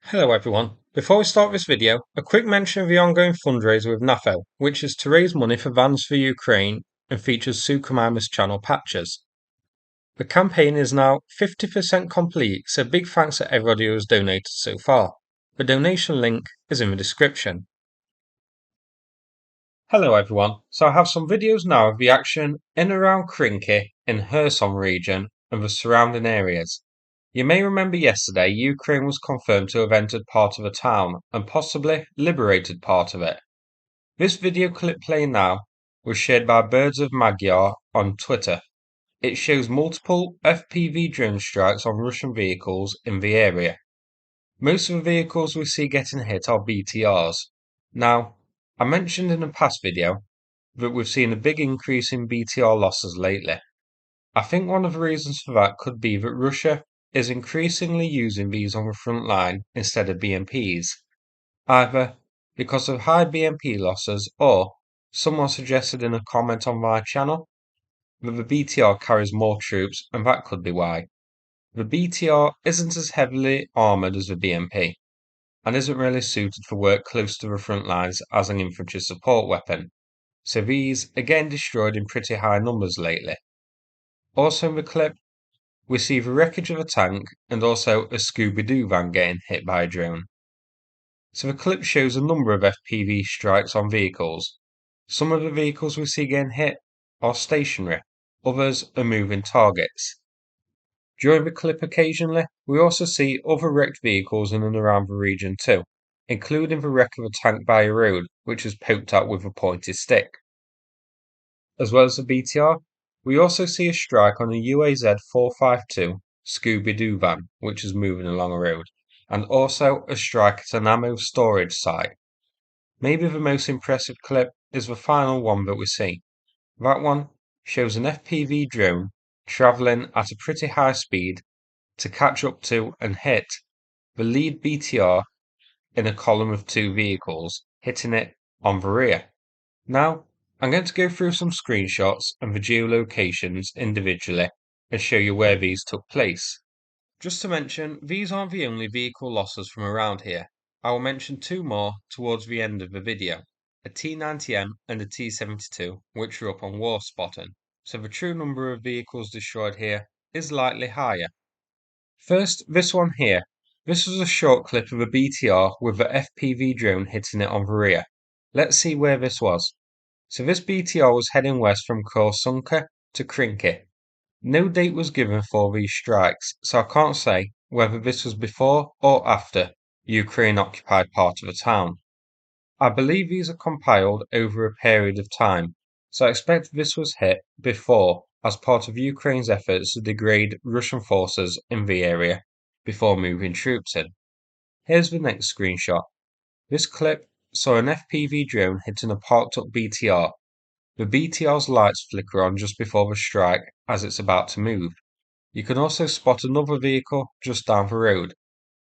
Hello everyone. Before we start this video, a quick mention of the ongoing fundraiser with NAFO, which is to raise money for vans for Ukraine and features Sukhamimus channel patches. The campaign is now 50% complete, so big thanks to everybody who has donated so far. The donation link is in the description. Hello everyone. So I have some videos now of the action in and around Krynky in Kherson region and the surrounding areas. You may remember yesterday Ukraine was confirmed to have entered part of a town and possibly liberated part of it. This video clip playing now was shared by Birds of Magyar on Twitter. It shows multiple FPV drone strikes on Russian vehicles in the area. Most of the vehicles we see getting hit are BTRs. Now, I mentioned in a past video that we've seen a big increase in BTR losses lately. I think one of the reasons for that could be that Russia is increasingly using these on the front line instead of BMPs, either because of high BMP losses or, someone suggested in a comment on my channel, that the BTR carries more troops and that could be why. The BTR isn't as heavily armoured as the BMP and isn't really suited for work close to the front lines as an infantry support weapon, so these are getting destroyed in pretty high numbers lately. Also in the clip, we see the wreckage of a tank and also a Scooby-Doo van getting hit by a drone. So the clip shows a number of FPV strikes on vehicles. Some of the vehicles we see getting hit are stationary, others are moving targets. During the clip occasionally, we also see other wrecked vehicles in and around the region too, including the wreck of a tank by a road which is poked out with a pointed stick. As well as the BTR, we also see a strike on a UAZ 452 Scooby-Doo van which is moving along a road, and also a strike at an ammo storage site. Maybe the most impressive clip is the final one that we see. That one shows an FPV drone travelling at a pretty high speed to catch up to and hit the lead BTR in a column of two vehicles, hitting it on the rear. Now, I'm going to go through some screenshots and the geolocations individually and show you where these took place. Just to mention, these aren't the only vehicle losses from around here. I will mention two more towards the end of the video, a T90M and a T72, which are up on war spotting, so the true number of vehicles destroyed here is likely higher. First, this one here. This was a short clip of a BTR with the FPV drone hitting it on the rear. Let's see where this was. So this BTR was heading west from Kherson to Krynky. No date was given for these strikes, so I can't say whether this was before or after Ukraine occupied part of the town. I believe these are compiled over a period of time, so I expect this was hit before as part of Ukraine's efforts to degrade Russian forces in the area before moving troops in. Here's the next screenshot. This clip saw an FPV drone hitting a parked up BTR. The BTR's lights flicker on just before the strike as it's about to move. You can also spot another vehicle just down the road.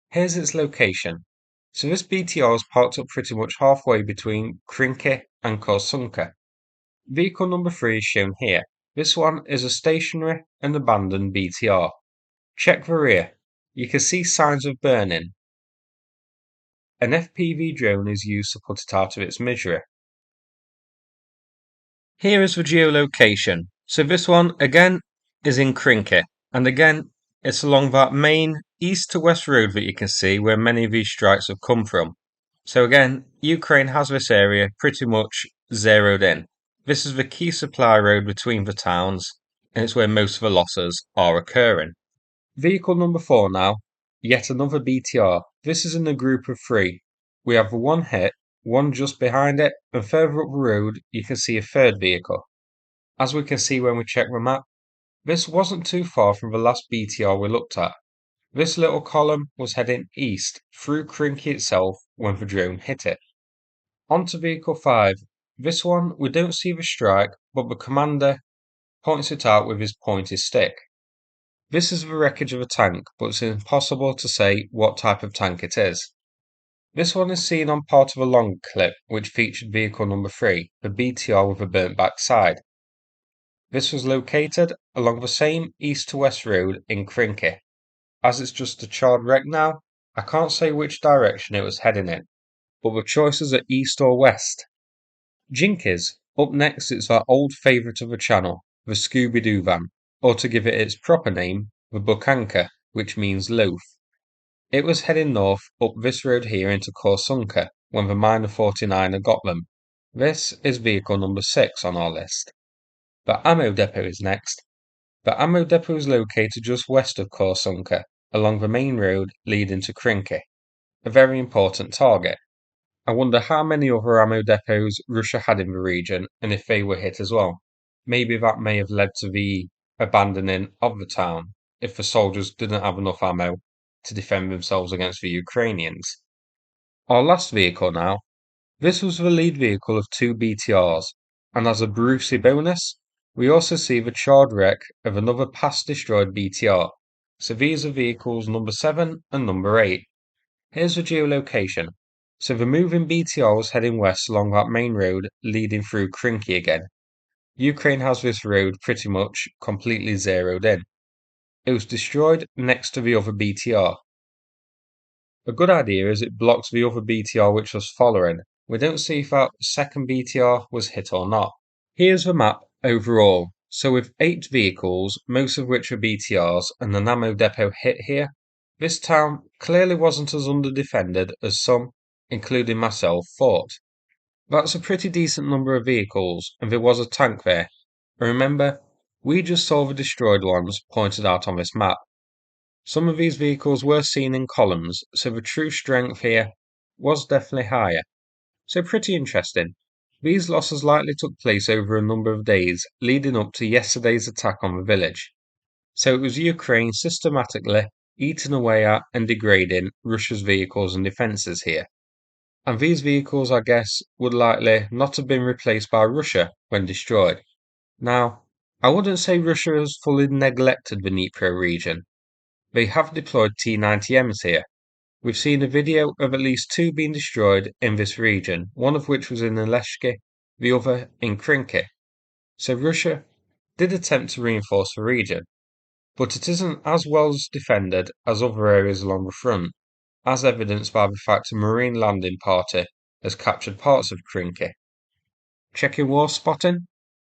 Here's its location. So this BTR is parked up pretty much halfway between Krynky and Kherson. Vehicle number 3 is shown here. This one is a stationary and abandoned BTR. Check the rear. You can see signs of burning. An FPV drone is used to put it out of its misery. Here is the geolocation. So this one again is in Krynky, and again it's along that main east to west road that you can see where many of these strikes have come from. So again, Ukraine has this area pretty much zeroed in. This is the key supply road between the towns, and it's where most of the losses are occurring. Vehicle number 4 now, yet another BTR. This is in a group of 3. We have one hit, one just behind it, and further up the road you can see a third vehicle. As we can see when we check the map, this wasn't too far from the last BTR we looked at. This little column was heading east through Krynky itself when the drone hit it. On to vehicle 5. This one we don't see the strike, but the commander points it out with his pointed stick. This is the wreckage of a tank, but it's impossible to say what type of tank it is. This one is seen on part of a long clip which featured vehicle number 3, the BTR with a burnt back side. This was located along the same east to west road in Krynky. As it's just a charred wreck now, I can't say which direction it was heading in, but the choices are east or west. Jinkies, up next it's our old favourite of the channel, the Scooby-Doo van, or to give it its proper name, the Bukanka, which means loaf. It was heading north up this road here into Kherson when the Miner 49er got them. This is vehicle number 6 on our list. The ammo depot is next. The ammo depot is located just west of Kherson, along the main road leading to Krynky, a very important target. I wonder how many other ammo depots Russia had in the region and if they were hit as well. Maybe that may have led to the abandoning of the town if the soldiers didn't have enough ammo to defend themselves against the Ukrainians. Our last vehicle now. This was the lead vehicle of 2 BTRs, and as a Brucey bonus, we also see the charred wreck of another past destroyed BTR. So these are vehicles number 7 and number 8. Here's the geolocation. So the moving BTR was heading west along that main road leading through Krynky again. Ukraine has this road pretty much completely zeroed in. It was destroyed next to the other BTR. A good idea is it blocks the other BTR which was following. We don't see if that second BTR was hit or not. Here's the map overall. So with 8 vehicles, most of which are BTRs, and the ammo depot hit here, this town clearly wasn't as underdefended as some, including myself, thought. That's a pretty decent number of vehicles, and there was a tank there. And remember, we just saw the destroyed ones pointed out on this map. Some of these vehicles were seen in columns, so the true strength here was definitely higher. So pretty interesting. These losses likely took place over a number of days leading up to yesterday's attack on the village. So it was Ukraine systematically eating away at and degrading Russia's vehicles and defences here. And these vehicles, I guess, would likely not have been replaced by Russia when destroyed. Now, I wouldn't say Russia has fully neglected the Dnipro region. They have deployed T-90Ms here. We've seen a video of at least 2 being destroyed in this region, one of which was in Aleshki, the other in Krynky. So Russia did attempt to reinforce the region, but it isn't as well defended as other areas along the front, as evidenced by the fact a Marine landing party has captured parts of Krynky. Checking war spotting,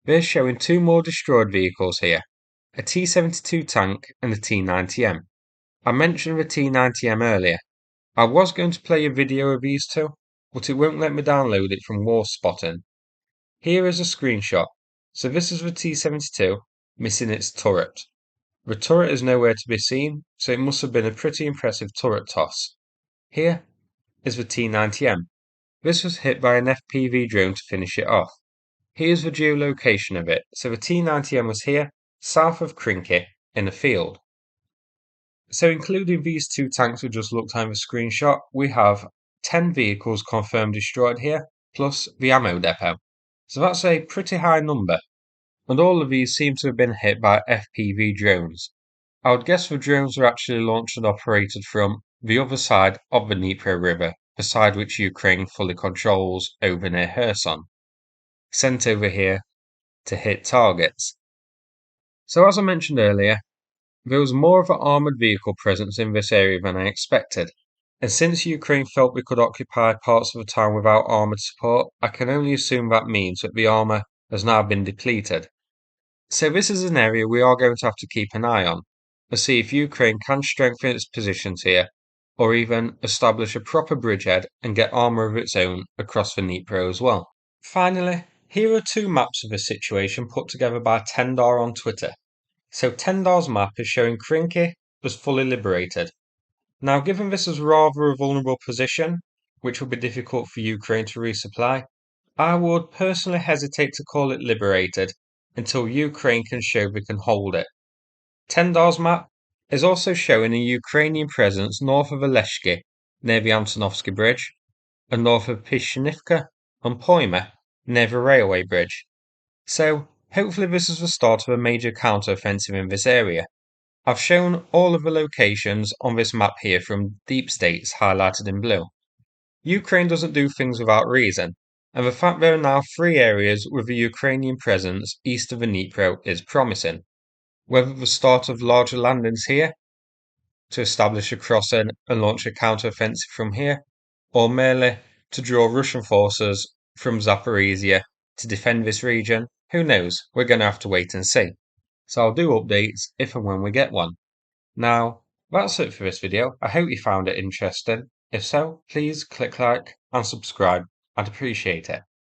they're showing 2 more destroyed vehicles here, a T-72 tank and a T-90M. I mentioned the T-90M earlier. I was going to play a video of these 2, but it won't let me download it from war spotting. Here is a screenshot. So this is the T-72, missing its turret. The turret is nowhere to be seen, so it must have been a pretty impressive turret toss. Here is the T-90M. This was hit by an FPV drone to finish it off. Here's the geolocation of it. So the T-90M was here, south of Krynky, in a field. So including these 2 tanks we just looked at in the screenshot, we have 10 vehicles confirmed destroyed here, plus the ammo depot. So that's a pretty high number, and all of these seem to have been hit by FPV drones. I would guess the drones were actually launched and operated from the other side of the Dnipro River, the side which Ukraine fully controls over near Kherson, sent over here to hit targets. So as I mentioned earlier, there was more of an armoured vehicle presence in this area than I expected, and since Ukraine felt we could occupy parts of the town without armoured support, I can only assume that means that the armour has now been depleted. So this is an area we are going to have to keep an eye on, and see if Ukraine can strengthen its positions here, or even establish a proper bridgehead and get armour of its own across the Dnipro as well. Finally, here are 2 maps of the situation put together by Tendar on Twitter. So Tendar's map is showing Krynky was fully liberated. Now given this is rather a vulnerable position, which will be difficult for Ukraine to resupply, I would personally hesitate to call it liberated until Ukraine can show they can hold it. Tendar's map is also showing a Ukrainian presence north of Aleshki, near the Antonovsky Bridge, and north of Pishnivka and Poima, near the railway bridge. So hopefully this is the start of a major counter-offensive in this area. I've shown all of the locations on this map here from deep states highlighted in blue. Ukraine doesn't do things without reason, and the fact there are now 3 areas with a Ukrainian presence east of the Dnipro is promising. Whether the start of larger landings here to establish a crossing and launch a counter-offensive from here, or merely to draw Russian forces from Zaporizhia to defend this region. Who knows? We're going to have to wait and see. So I'll do updates if and when we get one. Now, that's it for this video. I hope you found it interesting. If so, please click like and subscribe. I'd appreciate it.